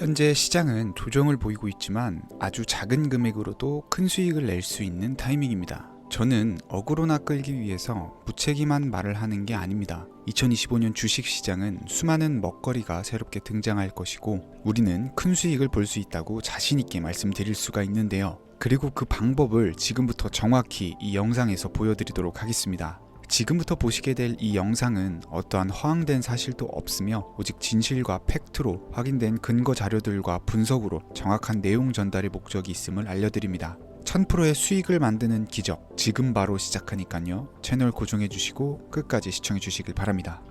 현재 시장은 조정을 보이고 있지만 아주 작은 금액으로도 큰 수익을 낼 수 있는 타이밍입니다. 저는 어그로나 끌기 위해서 무책임한 말을 하는 게 아닙니다. 2025년 주식시장은 수많은 먹거리가 새롭게 등장할 것이고 우리는 큰 수익을 볼 수 있다고 자신있게 말씀드릴 수가 있는데요. 그리고 그 방법을 지금부터 정확히 이 영상에서 보여드리도록 하겠습니다. 지금부터 보시게 될 이 영상은 어떠한 허황된 사실도 없으며 오직 진실과 팩트로 확인된 근거 자료들과 분석으로 정확한 내용 전달의 목적이 있음을 알려드립니다. 1000%의 수익을 만드는 기적, 지금 바로 시작하니까요. 채널 고정해 주시고 끝까지 시청해 주시길 바랍니다.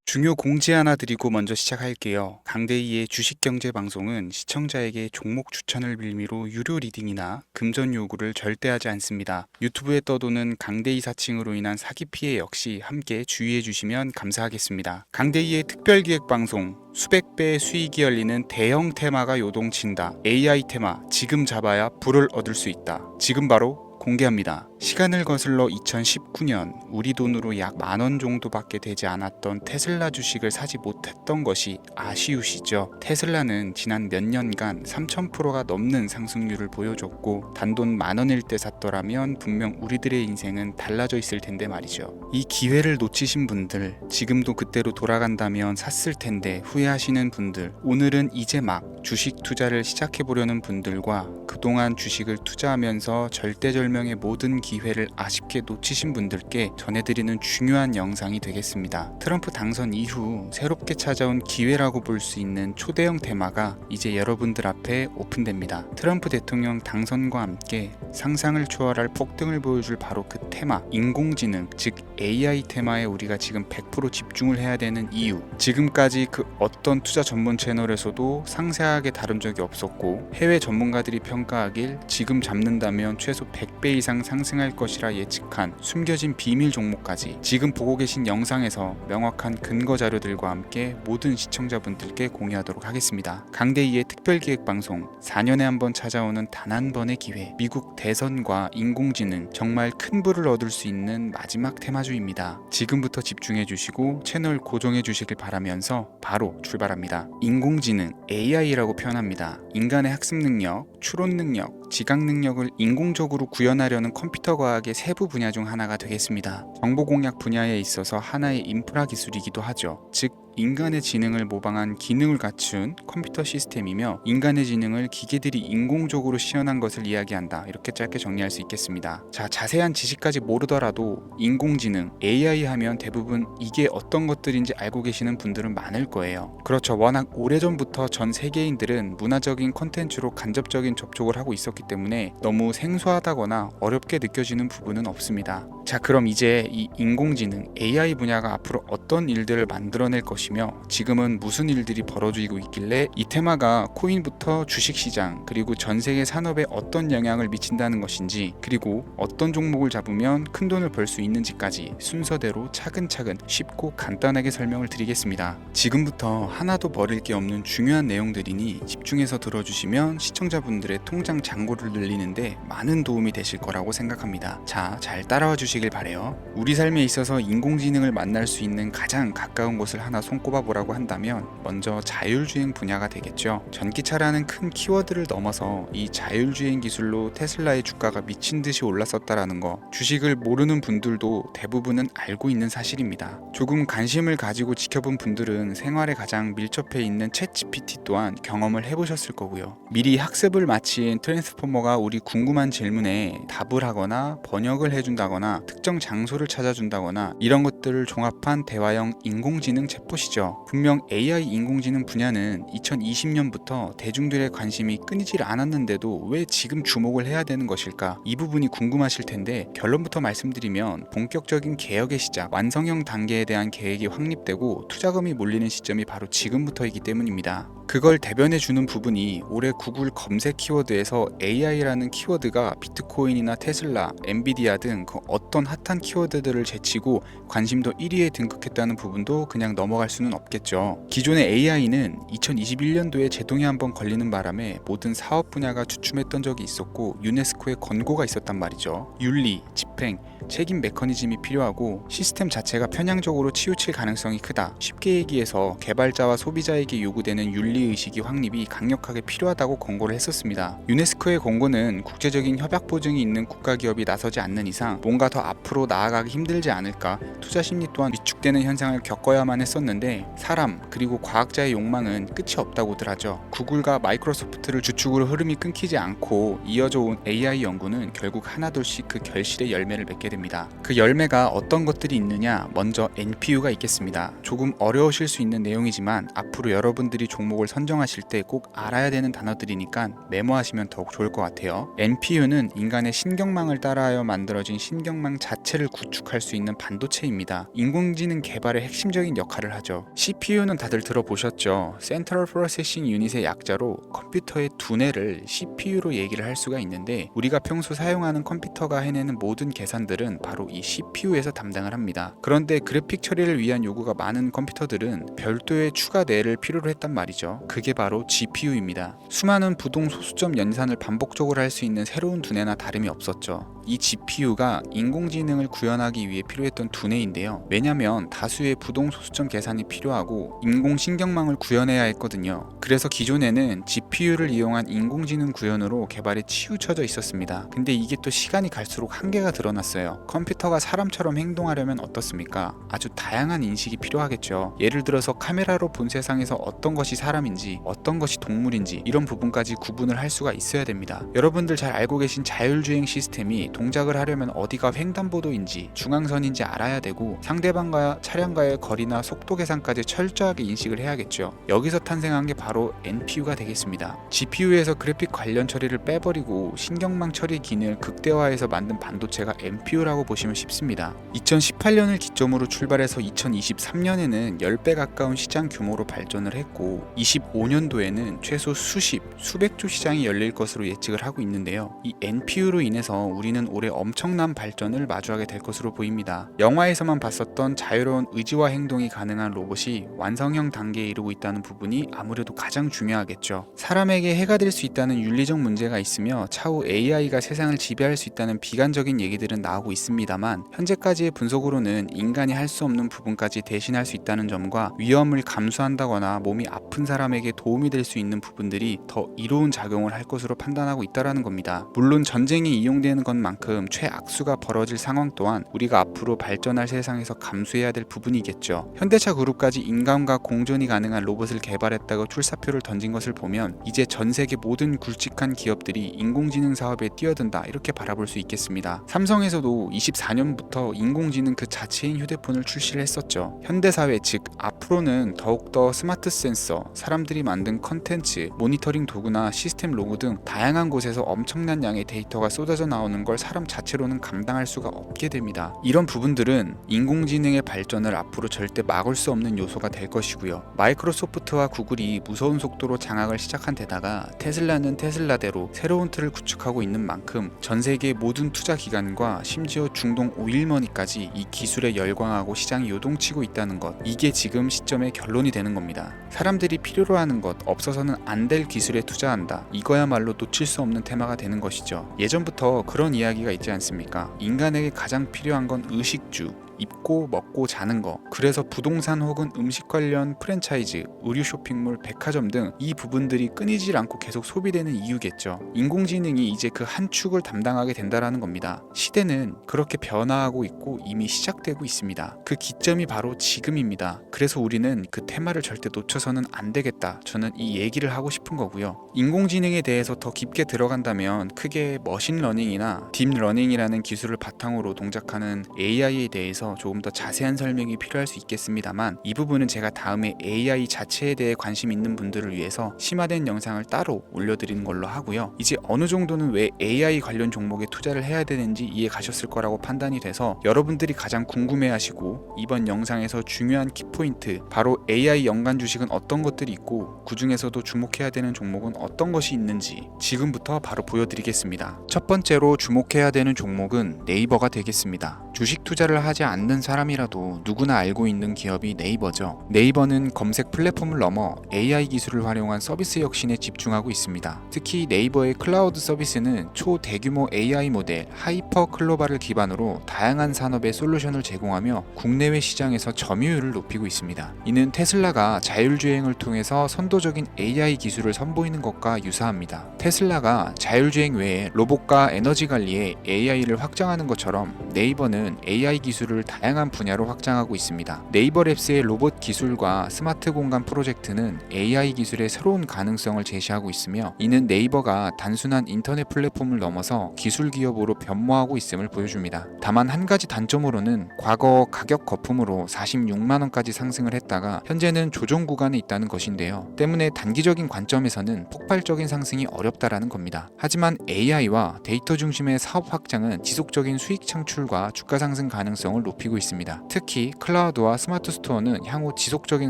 중요 공지 하나 드리고 먼저 시작할게요. 강대희의 주식경제방송은 시청자에게 종목 추천을 빌미로 유료 리딩이나 금전 요구를 절대 하지 않습니다. 유튜브에 떠도는 강대희 사칭으로 인한 사기 피해 역시 함께 주의해 주시면 감사하겠습니다. 강대희의 특별기획방송, 수백 배의 수익이 열리는 대형 테마가 요동친다. AI 테마, 지금 잡아야 불을 얻을 수 있다. 지금 바로 공개합니다. 시간을 거슬러 2019년 우리 돈으로 약 10,000원 정도밖에 되지 않았던 테슬라 주식을 사지 못했던 것이 아쉬우시죠? 테슬라는 지난 몇 년간 3000%가 넘는 상승률을 보여줬고 단돈 10,000원일 때 샀더라면 분명 우리들의 인생은 달라져 있을 텐데 말이죠. 이 기회를 놓치신 분들, 지금도 그때로 돌아간다면 샀을 텐데 후회하시는 분들, 오늘은 이제 막 주식 투자를 시작해보려는 분들과 그동안 주식을 투자하면서 절대절명의 모든 기회를 아쉽게 놓치신 분들께 전해드리는 중요한 영상이 되겠습니다. 트럼프 당선 이후 새롭게 찾아온 기회라고 볼 수 있는 초대형 테마가 이제 여러분들 앞에 오픈됩니다. 트럼프 대통령 당선과 함께 상상을 초월할 폭등을 보여줄 바로 그 테마, 인공지능, 즉 AI 테마에 우리가 지금 100% 집중을 해야 되는 이유, 지금까지 그 어떤 투자 전문 채널에서도 상세하게 다룬 적이 없었고 해외 전문가들이 평가하길 지금 잡는다면 최소 100배 이상 상승할 것이라 예측한 숨겨진 비밀 종목까지 지금 보고 계신 영상에서 명확한 근거 자료들과 함께 모든 시청자분들께 공유하도록 하겠습니다. 강대희의 특별기획방송, 4년에 한 번 찾아오는 단 한 번의 기회, 미국 대선과 인공지능, 정말 큰 부를 얻을 수 있는 마지막 테마주입니다. 지금부터 집중해 주시고 채널 고정해 주시길 바라면서 바로 출발합니다. 인공지능, AI라고 표현합니다. 인간의 학습 능력, 추론 능력, 지각 능력을 인공적으로 구현하려는 컴퓨터 과학의 세부 분야 중 하나가 되겠습니다. 정보 공략 분야에 있어서 하나의 인프라 기술이기도 하죠. 즉 인간의 지능을 모방한 기능을 갖춘 컴퓨터 시스템이며 인간의 지능을 기계들이 인공적으로 시연한 것을 이야기한다. 이렇게 짧게 정리할 수 있겠습니다. 자, 자세한 지식까지 모르더라도 인공지능, AI 하면 대부분 이게 어떤 것들인지 알고 계시는 분들은 많을 거예요. 그렇죠. 워낙 오래전부터 전 세계인들은 문화적인 콘텐츠로 간접적인 접촉을 하고 있었기 때문에 너무 생소하다거나 어렵게 느껴지는 부분은 없습니다. 자, 그럼 이제 이 인공지능, AI 분야가 앞으로 어떤 일들을 만들어낼 것이며 지금은 무슨 일들이 벌어지고 있길래 이 테마가 코인부터 주식시장 그리고 전 세계 산업에 어떤 영향을 미친다는 것인지, 그리고 어떤 종목을 잡으면 큰 돈을 벌 수 있는지까지 순서대로 차근차근 쉽고 간단하게 설명을 드리겠습니다. 지금부터 하나도 버릴 게 없는 중요한 내용들이니 집중해서 들어주시면 시청자분들의 통장 잔고를 늘리는데 많은 도움이 되실 거라고 생각합니다. 자, 잘 따라와 주시길 바래요. 우리 삶에 있어서 인공지능을 만날 수 있는 가장 가까운 곳을 하나 손꼽아 보라고 한다면 먼저 자율주행 분야가 되겠죠. 전기차라는 큰 키워드를 넘어서 이 자율주행 기술로 테슬라의 주가가 미친 듯이 올랐었다라는 거, 주식을 모르는 분들도 대부분은 알고 있는 사실입니다. 조금 관심을 가지고 지켜본 분들은 생활에 가장 밀접해 있는 챗GPT 또한 경험을 해보셨을 거고요. 미리 학습을 마친 트랜스포머가 우리 궁금한 질문에 답을 하거나 번역을 해준다거나 특정 장소를 찾아준다거나 이런 것들을 종합한 대화형 인공지능 챗봇이죠. 분명 AI 인공지능 분야는 2020년부터 대중들의 관심이 끊이질 않았는데도 왜 지금 주목을 해야 되는 것일까? 이 부분이 궁금하실 텐데 결론부터 말씀드리면 본격적인 개혁의 시작, 완성형 단계에 대한 계획이 확립되고 투자금이 몰리는 시점이 바로 지금부터이기 때문입니다. 그걸 대변해주는 부분이 올해 구글 검색 키워드에서 AI라는 키워드가 비트코인이나 테슬라, 엔비디아 등 그 어떤 핫한 키워드들을 제치고 관심도 1위에 등극했다는 부분도 그냥 넘어갈 수는 없겠죠. 기존의 AI는 2021년도에 제동이 한번 걸리는 바람에 모든 사업 분야가 주춤했던 적이 있었고 유네스코의 권고가 있었단 말이죠. 윤리, 집행, 책임 메커니즘이 필요하고 시스템 자체가 편향적으로 치우칠 가능성이 크다. 쉽게 얘기해서 개발자와 소비자에게 요구되는 윤리 윤리의식이 확립이 강력하게 필요하다고 권고를 했었습니다. 유네스코의 권고는 국제적인 협약 보증이 있는 국가기업이 나서지 않는 이상 뭔가 더 앞으로 나아가기 힘들지 않을까, 투자 심리 또한 위축되는 현상을 겪어야만 했었는데 사람 그리고 과학자의 욕망은 끝이 없다고들 하죠. 구글과 마이크로소프트를 주축으로 흐름이 끊기지 않고 이어져 온 AI 연구는 결국 하나둘씩 그 결실의 열매를 맺게 됩니다. 그 열매가 어떤 것들이 있느냐, 먼저 NPU가 있겠습니다. 조금 어려우실 수 있는 내용이지만 앞으로 여러분들이 종목을 선정하실 때 꼭 알아야 되는 단어들이니까 메모하시면 더욱 좋을 것 같아요. NPU는 인간의 신경망을 따라하여 만들어진 신경망 자체를 구축할 수 있는 반도체입니다. 인공지능 개발의 핵심적인 역할을 하죠. CPU는 다들 들어보셨죠? Central Processing Unit의 약자로 컴퓨터의 두뇌를 CPU로 얘기를 할 수가 있는데, 우리가 평소 사용하는 컴퓨터가 해내는 모든 계산들은 바로 이 CPU에서 담당을 합니다. 그런데 그래픽 처리를 위한 요구가 많은 컴퓨터들은 별도의 추가 뇌를 필요로 했단 말이죠. 그게 바로 GPU입니다. 수많은 부동 소수점 연산을 반복적으로 할 수 있는 새로운 두뇌나 다름이 없었죠. 이 GPU가 인공지능을 구현하기 위해 필요했던 두뇌인데요. 왜냐면 다수의 부동 소수점 계산이 필요하고 인공신경망을 구현해야 했거든요. 그래서 기존에는 GPU를 이용한 인공지능 구현으로 개발에 치우쳐져 있었습니다. 근데 이게 또 시간이 갈수록 한계가 드러났어요. 컴퓨터가 사람처럼 행동하려면 어떻습니까? 아주 다양한 인식이 필요하겠죠. 예를 들어서 카메라로 본 세상에서 어떤 것이 사람인지 어떤 것이 동물인지 이런 부분까지 구분을 할 수가 있어야 됩니다. 여러분들 잘 알고 계신 자율주행 시스템이 동작을 하려면 어디가 횡단보도인지 중앙선인지 알아야 되고, 상대방과 차량과의 거리나 속도 계산까지 철저하게 인식을 해야겠죠. 여기서 탄생한 게 바로 NPU가 되겠습니다. GPU에서 그래픽 관련 처리를 빼버리고 신경망 처리 기능을 극대화해서 만든 반도체가 NPU라고 보시면 쉽습니다. 2018년을 기점으로 출발해서 2023년에는 10배 가까운 시장 규모로 발전을 했고 25년도에는 최소 수백조 시장이 열릴 것으로 예측을 하고 있는데요. 이 NPU로 인해서 우리는 올해 엄청난 발전을 마주하게 될 것으로 보입니다. 영화에서만 봤었던 자유로운 의지와 행동이 가능한 로봇이 완성형 단계에 이르고 있다는 부분이 아무래도 가장 중요하겠죠. 사람에게 해가 될 수 있다는 윤리적 문제가 있으며 차후 AI가 세상을 지배할 수 있다는 비관적인 얘기들은 나오고 있습니다만, 현재까지의 분석으로는 인간이 할 수 없는 부분까지 대신할 수 있다는 점과 위험을 감수한다거나 몸이 아픈 사람에게 도움이 될 수 있는 부분들이 더 이로운 작용을 할 것으로 판단하고 있다는 겁니다. 물론 전쟁이 이용되는 것만큼 최악수가 벌어질 상황 또한 우리가 앞으로 발전할 세상에서 감수해야 될 부분이겠죠. 현대차 그룹까지 인간과 공존이 가능한 로봇을 개발했다고 출사표를 던진 것을 보면 이제 전 세계 모든 굵직한 기업들이 인공지능 사업에 뛰어든다, 이렇게 바라볼 수 있겠습니다. 삼성에서도 24년부터 인공지능 그 자체인 휴대폰을 출시를 했었죠. 현대사회 즉 앞으로는 더욱더 스마트 센서, 사람들이 만든 컨텐츠, 모니터링 도구나 시스템 로고 등 다양한 곳에서 엄청난 양의 데이터가 쏟아져 나오는 걸 사람 자체로는 감당할 수가 없게 됩니다. 이런 부분들은 인공지능의 발전을 앞으로 절대 막을 수 없는 요소가 될 것이고요. 마이크로소프트와 구글이 무서운 속도로 장악을 시작한 데다가 테슬라는 테슬라대로 새로운 틀을 구축하고 있는 만큼 전 세계 모든 투자 기관과 심지어 중동 오일머니까지 이 기술에 열광하고 시장이 요동치고 있다는 것, 이게 지금 시점의 결론이 되는 겁니다. 사람들이 필요로 하는 것, 없어서는 안 될 기술에 투자한다, 이거야말로 놓칠 수 없는 테마가 되는 것이죠. 예전부터 그런 이야기가 있지 않습니까? 인간에게 가장 필요한 건 의식주, 입고 먹고 자는 거. 그래서 부동산 혹은 음식 관련 프랜차이즈, 의류 쇼핑몰, 백화점 등 이 부분들이 끊이질 않고 계속 소비되는 이유겠죠. 인공지능이 이제 그 한 축을 담당하게 된다라는 겁니다. 시대는 그렇게 변화하고 있고 이미 시작되고 있습니다. 그 기점이 바로 지금입니다. 그래서 우리는 그 테마를 절대 놓쳐서는 안 되겠다, 저는 이 얘기를 하고 싶은 거고요. 인공지능에 대해서 더 깊게 들어간다면 크게 머신러닝이나 딥러닝이라는 기술을 바탕으로 동작하는 AI에 대해서 조금 더 자세한 설명이 필요할 수 있겠습니다만, 이 부분은 제가 다음에 AI 자체에 대해 관심 있는 분들을 위해서 심화된 영상을 따로 올려드리는 걸로 하고요. 이제 어느 정도는 왜 AI 관련 종목에 투자를 해야 되는지 이해 가셨을 거라고 판단이 돼서 여러분들이 가장 궁금해하시고 이번 영상에서 중요한 키포인트, 바로 AI 연관 주식은 어떤 것들이 있고 그 중에서도 주목해야 되는 종목은 어떤 것이 있는지 지금부터 바로 보여드리겠습니다. 첫 번째로 주목해야 되는 종목은 네이버가 되겠습니다. 주식 투자를 하지 않는 사람이라도 누구나 알고 있는 기업이 네이버죠. 네이버는 검색 플랫폼을 넘어 AI 기술을 활용한 서비스 혁신에 집중하고 있습니다. 특히 네이버의 클라우드 서비스는 초대규모 AI 모델 하이퍼 클로바를 기반으로 다양한 산업에 솔루션을 제공하며 국내외 시장에서 점유율을 높이고 있습니다. 이는 테슬라가 자율주행을 통해서 선도적인 AI 기술을 선보이는 것과 유사합니다. 테슬라가 자율주행 외에 로봇과 에너지 관리에 AI를 확장하는 것처럼 네이버는 AI 기술을 다양한 분야로 확장하고 있습니다. 네이버 랩스의 로봇 기술과 스마트 공간 프로젝트는 AI 기술의 새로운 가능성을 제시하고 있으며, 이는 네이버가 단순한 인터넷 플랫폼을 넘어서 기술 기업으로 변모하고 있음을 보여줍니다. 다만 한 가지 단점으로는 과거 가격 거품으로 46만 원까지 상승을 했다가 현재는 조정 구간에 있다는 것인데요. 때문에 단기적인 관점에서는 폭발적인 상승이 어렵다라는 겁니다. 하지만 AI와 데이터 중심의 사업 확장은 지속적인 수익 창출과 주가 상승 가능성을 높이고 있습니다. 특히 클라우드와 스마트 스토어는 향후 지속적인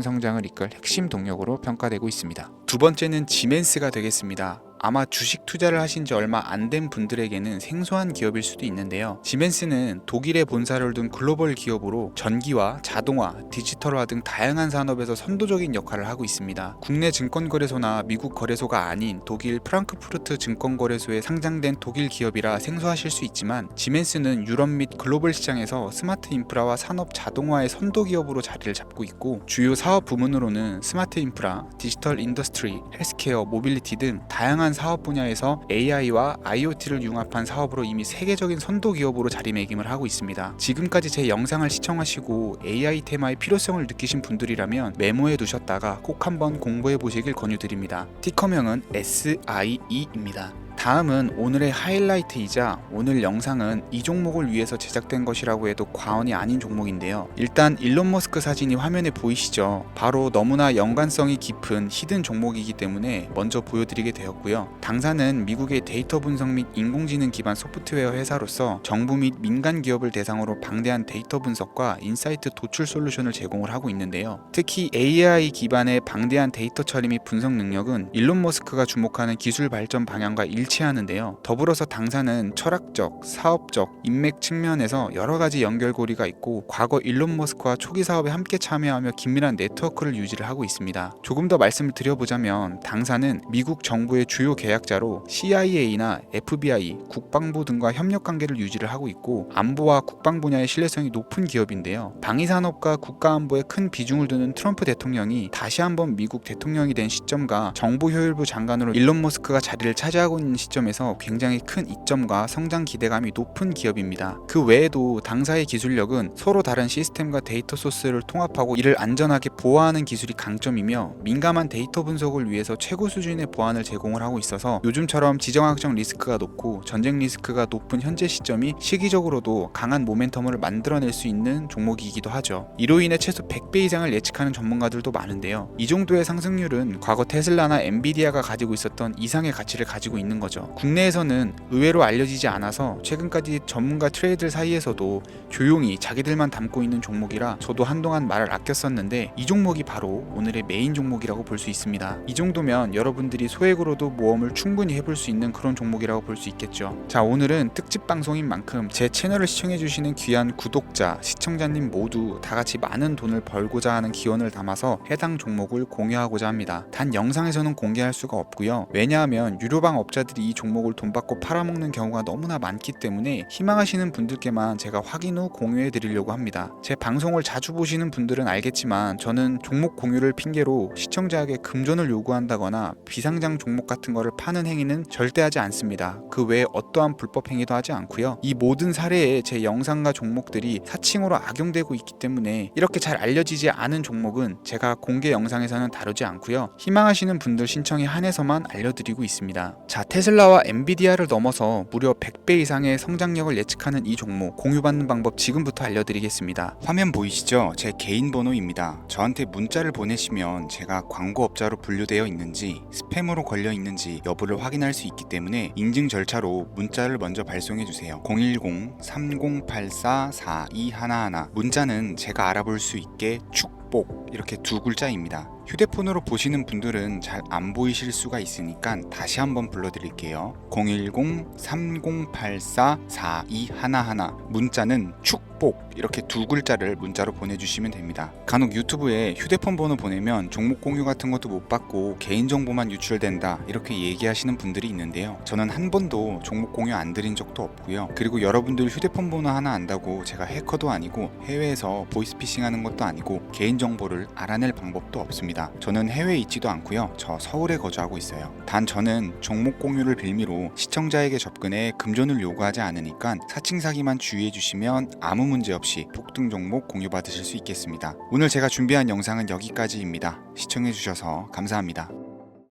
성장을 이끌 핵심 동력으로 평가되고 있습니다. 두 번째는 지멘스가 되겠습니다. 아마 주식 투자를 하신 지 얼마 안 된 분들에게는 생소한 기업일 수도 있는데요. 지멘스는 독일에 본사를 둔 글로벌 기업으로 전기와 자동화, 디지털화 등 다양한 산업에서 선도적인 역할을 하고 있습니다. 국내 증권거래소나 미국 거래소가 아닌 독일 프랑크푸르트 증권거래소에 상장된 독일 기업이라 생소하실 수 있지만, 지멘스는 유럽 및 글로벌 시장에서 스마트 인프라와 산업 자동화의 선도 기업으로 자리를 잡고 있고, 주요 사업 부문으로는 스마트 인프라, 디지털 인더스트리, 헬스케어, 모빌리티 등 다양한 사업 분야에서 AI와 IoT를 융합한 사업으로 이미 세계적인 선도 기업으로 자리매김을 하고 있습니다. 지금까지 제 영상을 시청하시고 AI 테마의 필요성을 느끼신 분들이라면 메모해 두셨다가 꼭 한번 공부해 보시길 권유드립니다. 티커명은 SIE입니다. 다음은 오늘의 하이라이트이자 오늘 영상은 이 종목을 위해서 제작된 것이라고 해도 과언이 아닌 종목인데요. 일단 일론 머스크 사진이 화면에 보이시죠? 바로 너무나 연관성이 깊은 히든 종목이기 때문에 먼저 보여드리게 되었고요. 당사는 미국의 데이터 분석 및 인공지능 기반 소프트웨어 회사로서 정부 및 민간 기업을 대상으로 방대한 데이터 분석과 인사이트 도출 솔루션을 제공을 하고 있는데요. 특히 AI 기반의 방대한 데이터 처리 및 분석 능력은 일론 머스크가 주목하는 기술 발전 방향과 일치하는데요. 더불어서 당사는 철학적, 사업적, 인맥 측면에서 여러 가지 연결고리가 있고, 과거 일론 머스크와 초기 사업에 함께 참여하며 긴밀한 네트워크를 유지를 하고 있습니다. 조금 더 말씀을 드려보자면, 당사는 미국 정부의 주요 계약자로 CIA나 FBI, 국방부 등과 협력 관계를 유지를 하고 있고, 안보와 국방 분야의 신뢰성이 높은 기업인데요. 방위산업과 국가안보에 큰 비중을 두는 트럼프 대통령이 다시 한번 미국 대통령이 된 시점과 정보효율부 장관으로 일론 머스크가 자리를 차지하고 있는 시점에서 굉장히 큰 이점과 성장 기대감이 높은 기업입니다. 그 외에도 당사의 기술력은 서로 다른 시스템과 데이터 소스를 통합하고 이를 안전하게 보호하는 기술이 강점이며, 민감한 데이터 분석을 위해서 최고 수준의 보안을 제공을 하고 있어서 요즘처럼 지정학적 리스크가 높고 전쟁 리스크가 높은 현재 시점이 시기적으로도 강한 모멘텀을 만들어낼 수 있는 종목이기도 하죠. 이로 인해 최소 100배 이상을 예측하는 전문가들도 많은데요. 이 정도의 상승률은 과거 테슬라나 엔비디아가 가지고 있었던 이상의 가치를 가지고 있는 거죠. 국내에서는 의외로 알려지지 않아서 최근까지 전문가 트레이들 사이에서도 조용히 자기들만 담고 있는 종목이라 저도 한동안 말을 아꼈었는데, 이 종목이 바로 오늘의 메인 종목이라고 볼 수 있습니다. 이 정도면 여러분들이 소액으로도 모험을 충분히 해볼 수 있는 그런 종목이라고 볼 수 있겠죠. 자, 오늘은 특집 방송인 만큼 제 채널을 시청해주시는 귀한 구독자, 시청자님 모두 다같이 많은 돈을 벌고자 하는 기원을 담아서 해당 종목을 공유하고자 합니다. 단 영상에서는 공개할 수가 없고요. 왜냐하면 유료방 업자들이 이 종목을 돈 받고 팔아먹는 경우가 너무나 많기 때문에 희망하시는 분들께만 제가 확인 후 공유해 드리려고 합니다. 제 방송을 자주 보시는 분들은 알겠지만, 저는 종목 공유를 핑계로 시청자에게 금전을 요구한다거나 비상장 종목 같은 거를 파는 행위는 절대 하지 않습니다. 그 외에 어떠한 불법 행위도 하지 않고요. 이 모든 사례에 제 영상과 종목들이 사칭으로 악용되고 있기 때문에 이렇게 잘 알려지지 않은 종목은 제가 공개 영상에서는 다루지 않고요. 희망하시는 분들 신청에 한해서만 알려드리고 있습니다. 자, 테슬라와 엔비디아를 넘어서 무려 100배 이상의 성장력을 예측하는 이 종목 공유받는 방법 지금부터 알려드리겠습니다. 화면 보이시죠? 제 개인 번호입니다. 저한테 문자를 보내시면 제가 광고업자로 분류되어 있는지 스팸으로 걸려 있는지 여부를 확인할 수 있기 때문에 인증 절차로 문자를 먼저 발송해주세요. 010-3084-4211 문자는 제가 알아볼 수 있게 축복 이렇게 두 글자입니다. 휴대폰으로 보시는 분들은 잘 안 보이실 수가 있으니까 다시 한번 불러드릴게요. 010-3084-4211 문자는 축복 이렇게 두 글자를 문자로 보내주시면 됩니다. 간혹 유튜브에 휴대폰 번호 보내면 종목 공유 같은 것도 못 받고 개인정보만 유출된다 이렇게 얘기하시는 분들이 있는데요. 저는 한 번도 종목 공유 안 드린 적도 없고요. 그리고 여러분들 휴대폰 번호 하나 안다고 제가 해커도 아니고 해외에서 보이스피싱 하는 것도 아니고 개인정보를 알아낼 방법도 없습니다. 저는 해외에 있지도 않고요. 저 서울에 거주하고 있어요. 단 저는 종목 공유를 빌미로 시청자에게 접근해 금전을 요구하지 않으니까 사칭 사기만 주의해 주시면 아무 문제 없이 폭등 종목 공유 받으실 수 있겠습니다. 오늘 제가 준비한 영상은 여기까지입니다. 시청해 주셔서 감사합니다.